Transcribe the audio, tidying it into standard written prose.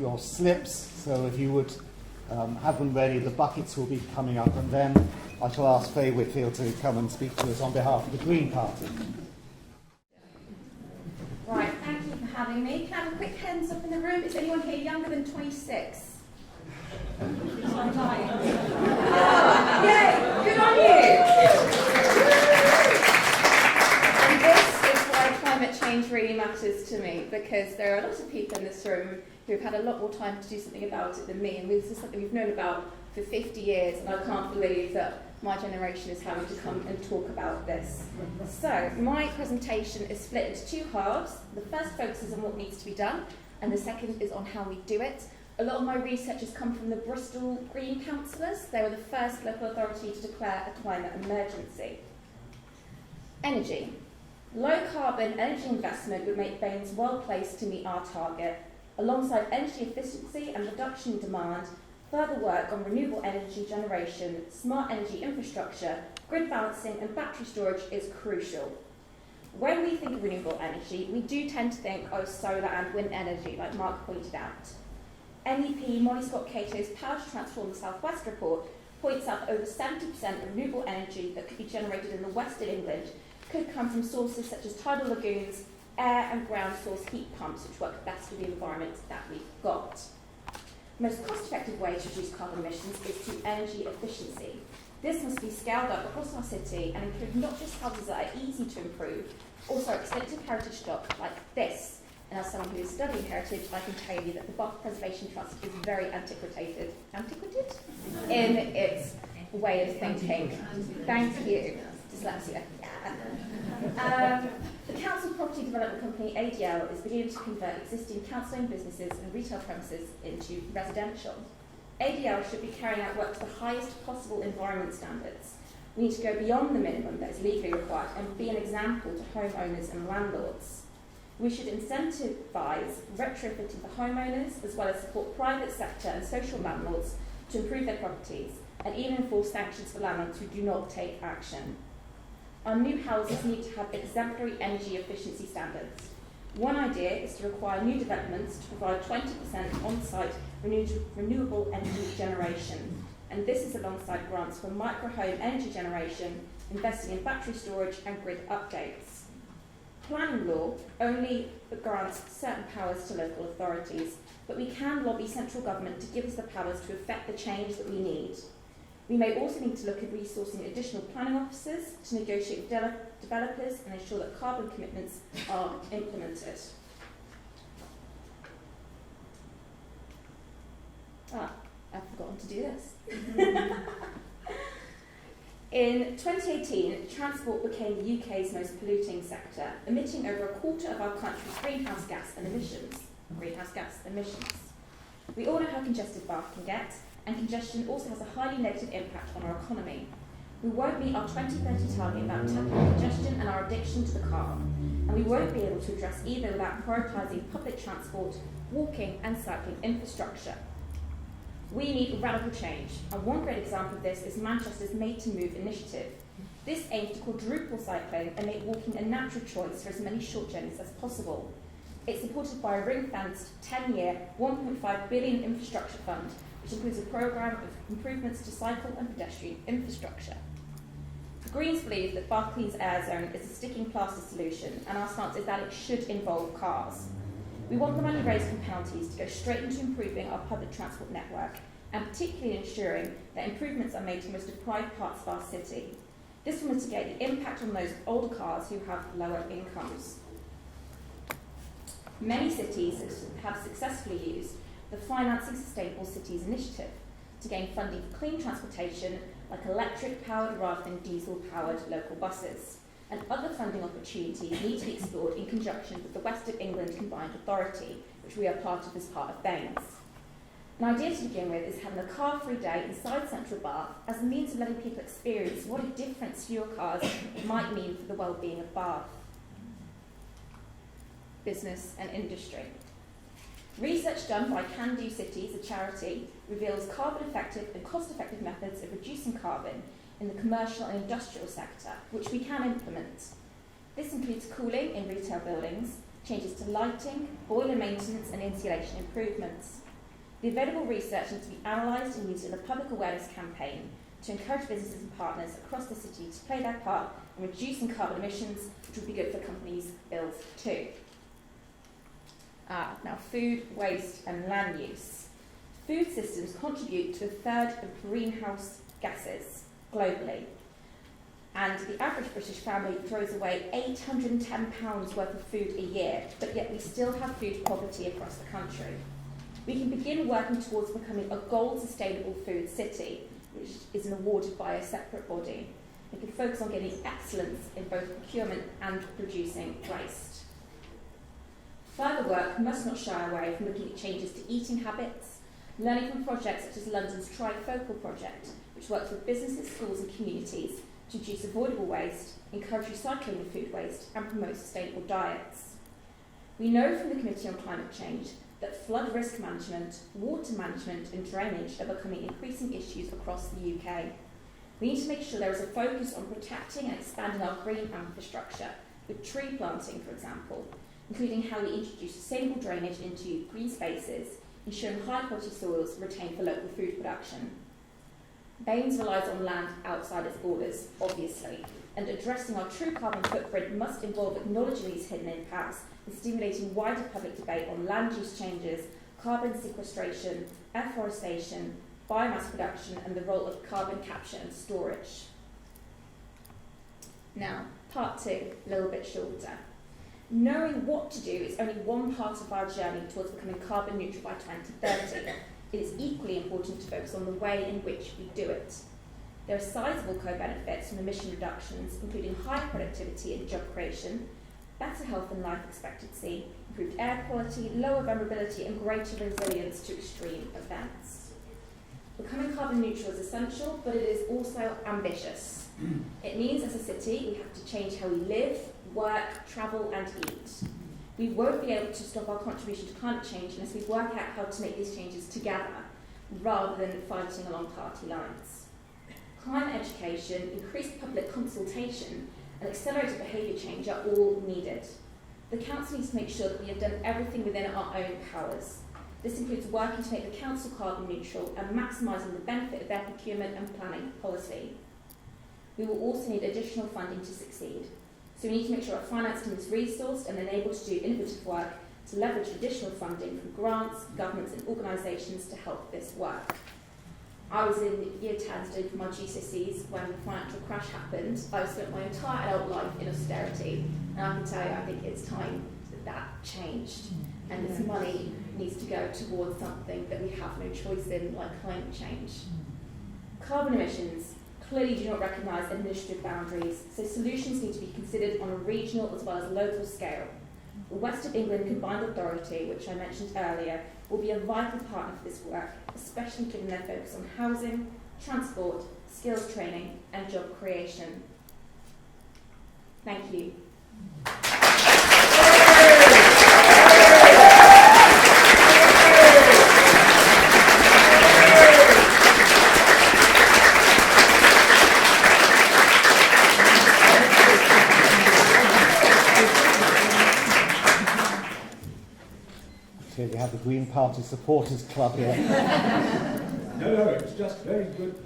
your slips, so if you would have them ready, the buckets will be coming up, and then I shall ask Faye Whitfield to come and speak to us on behalf of the Green Party. Right, thank you for having me. Can I have a quick hands up in the room? Is anyone here younger than 26? I'm lying. Oh, yay! Good on you! And this is why climate change really matters to me, because there are a lot of people in this room who've had a lot more time to do something about it than me, and this is something we've known about for 50 years, and I can't believe that my generation is having to come and talk about this. So, my presentation is split into two halves. The first focuses on what needs to be done, and the second is on how we do it. A lot of my research has come from the Bristol Green Councillors. They were the first local authority to declare a climate emergency. Energy. Low carbon energy investment would make Baines well placed to meet our target. Alongside energy efficiency and reduction in demand, further work on renewable energy generation, smart energy infrastructure, grid balancing and battery storage is crucial. When we think of renewable energy, we do tend to think of solar and wind energy, like Mark pointed out. MEP Molly Scott-Cato's Power to Transform the South West report points out that over 70% of renewable energy that could be generated in the west of England could come from sources such as tidal lagoons, air and ground source heat pumps, which work best with the environment that we've got. The most cost-effective way to reduce carbon emissions is through energy efficiency. This must be scaled up across our city and include not just houses that are easy to improve, also extensive heritage stock like this. And as someone who is studying heritage, I can tell you that the Bath Preservation Trust is very antiquated in its way of thinking. Thank you. Dyslexia. The Council Property Development Company, ADL, is beginning to convert existing council-owned businesses and retail premises into residential. ADL should be carrying out work to the highest possible environment standards. We need to go beyond the minimum that is legally required and be an example to homeowners and landlords. We should incentivise retrofitting for homeowners, as well as support private sector and social landlords to improve their properties, and even enforce sanctions for landlords who do not take action. Our new houses need to have exemplary energy efficiency standards. One idea is to require new developments to provide 20% on-site renewable energy generation, and this is alongside grants for micro-home energy generation, investing in battery storage and grid updates. Planning law only grants certain powers to local authorities, but we can lobby central government to give us the powers to effect the change that we need. We may also need to look at resourcing additional planning officers to negotiate with developers and ensure that carbon commitments are implemented. I've forgotten to do this. In 2018, transport became the UK's most polluting sector, emitting over a quarter of our country's greenhouse gas emissions. We all know how congested Bath can get, and congestion also has a highly negative impact on our economy. We won't meet our 2030 target without tackling congestion and our addiction to the car, and we won't be able to address either without prioritising public transport, walking and cycling infrastructure. We need radical change, and one great example of this is Manchester's Made to Move initiative. This aims to quadruple cycling and make walking a natural choice for as many short journeys as possible. It's supported by a ring-fenced 10-year, £1.5 billion infrastructure fund, which includes a programme of improvements to cycle and pedestrian infrastructure. The Greens believe that Bath Clean's Air Zone is a sticking plaster solution, and our stance is that it should involve cars. We want the money raised from penalties to go straight into improving our public transport network, and particularly ensuring that improvements are made to the most deprived parts of our city. This will mitigate the impact on those older cars who have lower incomes. Many cities have successfully used the Financing Sustainable Cities initiative to gain funding for clean transportation like electric-powered rather than diesel-powered local buses. And other funding opportunities need to be explored in conjunction with the West of England Combined Authority, which we are part of as part of Baines. An idea to begin with is having a car-free day inside Central Bath as a means of letting people experience what a difference fewer cars might mean for the well-being of Bath, business and industry. Research done by Can Do Cities, a charity, reveals carbon-effective and cost-effective methods of reducing carbon in the commercial and industrial sector, which we can implement. This includes cooling in retail buildings, changes to lighting, boiler maintenance and insulation improvements. The available research needs to be analysed and used in a public awareness campaign to encourage businesses and partners across the city to play their part in reducing carbon emissions, which would be good for companies' bills too. Now food, waste and land use. Food systems contribute to a third of greenhouse gases globally, and the average British family throws away £810 worth of food a year, but yet we still have food poverty across the country. We can begin working towards becoming a gold sustainable food city, which is awarded by a separate body. We can focus on getting excellence in both procurement and reducing waste. Further work must not shy away from looking at changes to eating habits, learning from projects such as London's Trifocal project, which works with businesses, schools and communities to reduce avoidable waste, encourage recycling of food waste and promote sustainable diets. We know from the Committee on Climate Change that flood risk management, water management and drainage are becoming increasing issues across the UK. We need to make sure there is a focus on protecting and expanding our green infrastructure, with tree planting, for example, including how we introduce sustainable drainage into green spaces, ensuring high quality soils retained for local food production. Baines relies on land outside its borders, obviously, and addressing our true carbon footprint must involve acknowledging these hidden impacts and stimulating wider public debate on land use changes, carbon sequestration, afforestation, biomass production and the role of carbon capture and storage. Now, part 2, a little bit shorter. Knowing what to do is only one part of our journey towards becoming carbon neutral by 2030. It is equally important to focus on the way in which we do it. There are sizable co-benefits from emission reductions, including higher productivity and job creation, better health and life expectancy, improved air quality, lower vulnerability and greater resilience to extreme events. Becoming carbon neutral is essential, but it is also ambitious. It means as a city we have to change how we live, work, travel and eat. We won't be able to stop our contribution to climate change unless we work out how to make these changes together, rather than fighting along party lines. Climate education, increased public consultation, and accelerated behaviour change are all needed. The Council needs to make sure that we have done everything within our own powers. This includes working to make the Council carbon neutral and maximising the benefit of their procurement and planning policy. We will also need additional funding to succeed. So we need to make sure our finance team is resourced and enabled to do innovative work to leverage additional funding from grants, governments and organisations to help this work. I was in year 10 studying for my GCSEs when the financial crash happened. I've spent my entire adult life in austerity, and I can tell you I think it's time that changed. And this money needs to go towards something that we have no choice in, like climate change. Carbon emissions clearly do not recognise administrative boundaries, so solutions need to be considered on a regional as well as local scale. The West of England Combined Authority, which I mentioned earlier, will be a vital partner for this work, especially given their focus on housing, transport, skills training and job creation. Thank you. We have the Green Party Supporters Club here. No, it's just very good.